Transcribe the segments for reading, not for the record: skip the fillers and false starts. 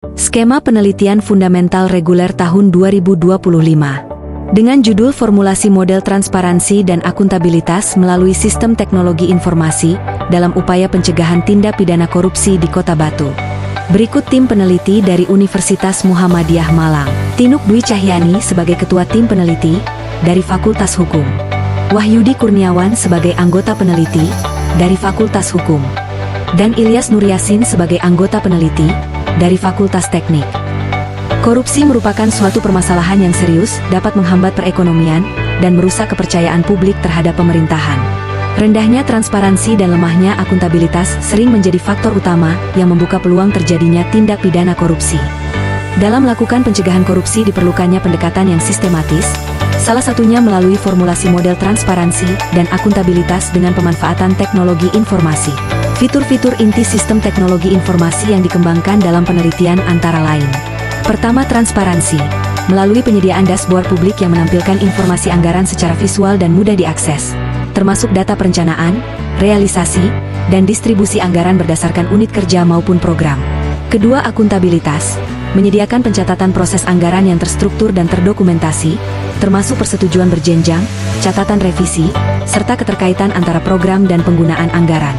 Skema Penelitian Fundamental Reguler tahun 2025. Dengan judul Formulasi Model Transparansi dan Akuntabilitas melalui Sistem Teknologi Informasi dalam upaya pencegahan tindak pidana korupsi di Kota Batu. Berikut tim peneliti dari Universitas Muhammadiyah Malang. Tinuk Dwi Cahyani sebagai Ketua Tim Peneliti dari Fakultas Hukum. Wahyudi Kurniawan sebagai anggota peneliti dari Fakultas Hukum. Dan Ilyas Nuryasin sebagai anggota peneliti dari Fakultas Teknik. Korupsi merupakan suatu permasalahan yang serius, dapat menghambat perekonomian, dan merusak kepercayaan publik terhadap pemerintahan. Rendahnya transparansi dan lemahnya akuntabilitas sering menjadi faktor utama yang membuka peluang terjadinya tindak pidana korupsi. Dalam melakukan pencegahan korupsi diperlukannya pendekatan yang sistematis, salah satunya melalui formulasi model transparansi dan akuntabilitas dengan pemanfaatan teknologi informasi. Fitur-fitur inti sistem teknologi informasi yang dikembangkan dalam penelitian antara lain. Pertama, transparansi. Melalui penyediaan dashboard publik yang menampilkan informasi anggaran secara visual dan mudah diakses, termasuk data perencanaan, realisasi, dan distribusi anggaran berdasarkan unit kerja maupun program. Kedua, akuntabilitas. Menyediakan pencatatan proses anggaran yang terstruktur dan terdokumentasi, termasuk persetujuan berjenjang, catatan revisi, serta keterkaitan antara program dan penggunaan anggaran.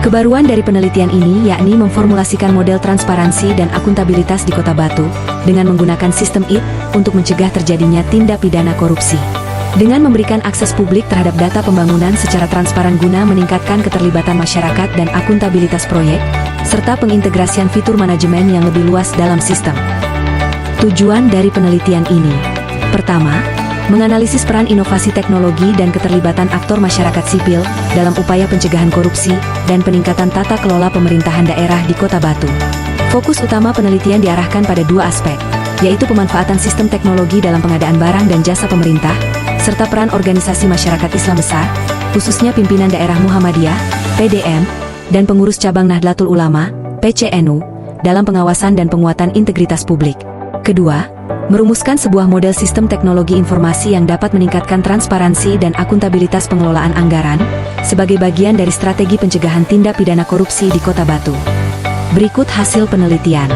Kebaruan dari penelitian ini yakni memformulasikan model transparansi dan akuntabilitas di Kota Batu dengan menggunakan sistem IT untuk mencegah terjadinya tindak pidana korupsi. Dengan memberikan akses publik terhadap data pembangunan secara transparan guna meningkatkan keterlibatan masyarakat dan akuntabilitas proyek, serta pengintegrasian fitur manajemen yang lebih luas dalam sistem. Tujuan dari penelitian ini: pertama, menganalisis peran inovasi teknologi dan keterlibatan aktor masyarakat sipil dalam upaya pencegahan korupsi dan peningkatan tata kelola pemerintahan daerah di Kota Batu. Fokus utama penelitian diarahkan pada dua aspek, yaitu pemanfaatan sistem teknologi dalam pengadaan barang dan jasa pemerintah, serta peran organisasi masyarakat Islam besar, khususnya pimpinan daerah Muhammadiyah, PDM, dan pengurus cabang Nahdlatul Ulama, PCNU, dalam pengawasan dan penguatan integritas publik. Kedua, merumuskan sebuah model sistem teknologi informasi yang dapat meningkatkan transparansi dan akuntabilitas pengelolaan anggaran sebagai bagian dari strategi pencegahan tindak pidana korupsi di Kota Batu. Berikut hasil penelitian.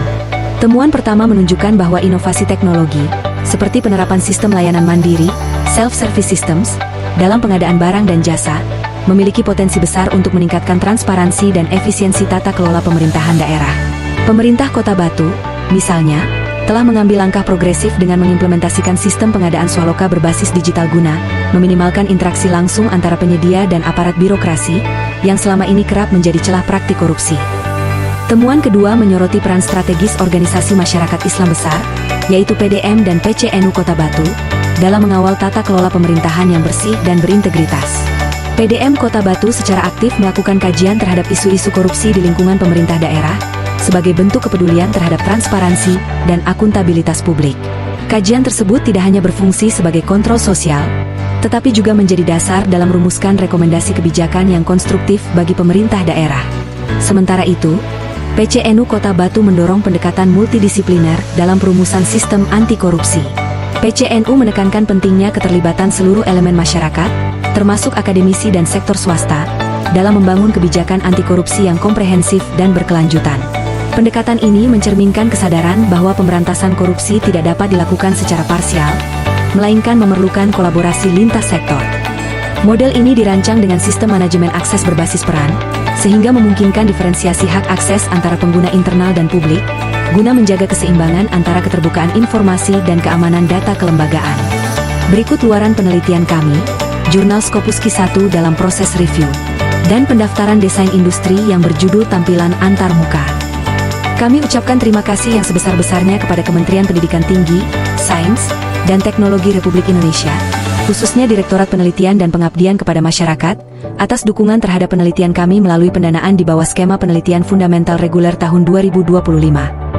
Temuan pertama menunjukkan bahwa inovasi teknologi, seperti penerapan sistem layanan mandiri, self-service systems, dalam pengadaan barang dan jasa, memiliki potensi besar untuk meningkatkan transparansi dan efisiensi tata kelola pemerintahan daerah. Pemerintah Kota Batu, misalnya, telah mengambil langkah progresif dengan mengimplementasikan sistem pengadaan swaloka berbasis digital guna meminimalkan interaksi langsung antara penyedia dan aparat birokrasi yang selama ini kerap menjadi celah praktik korupsi. Temuan kedua menyoroti peran strategis organisasi masyarakat Islam besar, yaitu PDM dan PCNU Kota Batu, dalam mengawal tata kelola pemerintahan yang bersih dan berintegritas. PDM Kota Batu secara aktif melakukan kajian terhadap isu-isu korupsi di lingkungan pemerintah daerah, sebagai bentuk kepedulian terhadap transparansi dan akuntabilitas publik. Kajian tersebut tidak hanya berfungsi sebagai kontrol sosial, tetapi juga menjadi dasar dalam merumuskan rekomendasi kebijakan yang konstruktif bagi pemerintah daerah. Sementara itu, PCNU Kota Batu mendorong pendekatan multidisipliner dalam perumusan sistem anti korupsi. PCNU menekankan pentingnya keterlibatan seluruh elemen masyarakat, termasuk akademisi dan sektor swasta, dalam membangun kebijakan anti korupsi yang komprehensif dan berkelanjutan. Pendekatan ini mencerminkan kesadaran bahwa pemberantasan korupsi tidak dapat dilakukan secara parsial, melainkan memerlukan kolaborasi lintas sektor. Model ini dirancang dengan sistem manajemen akses berbasis peran, sehingga memungkinkan diferensiasi hak akses antara pengguna internal dan publik, guna menjaga keseimbangan antara keterbukaan informasi dan keamanan data kelembagaan. Berikut luaran penelitian kami, Jurnal Skopuski 1 dalam proses review, dan pendaftaran desain industri yang berjudul Tampilan Antarmuka. Kami ucapkan terima kasih yang sebesar-besarnya kepada Kementerian Pendidikan Tinggi, Sains, dan Teknologi Republik Indonesia, khususnya Direktorat Penelitian dan Pengabdian kepada Masyarakat, atas dukungan terhadap penelitian kami melalui pendanaan di bawah Skema Penelitian Fundamental Reguler tahun 2025.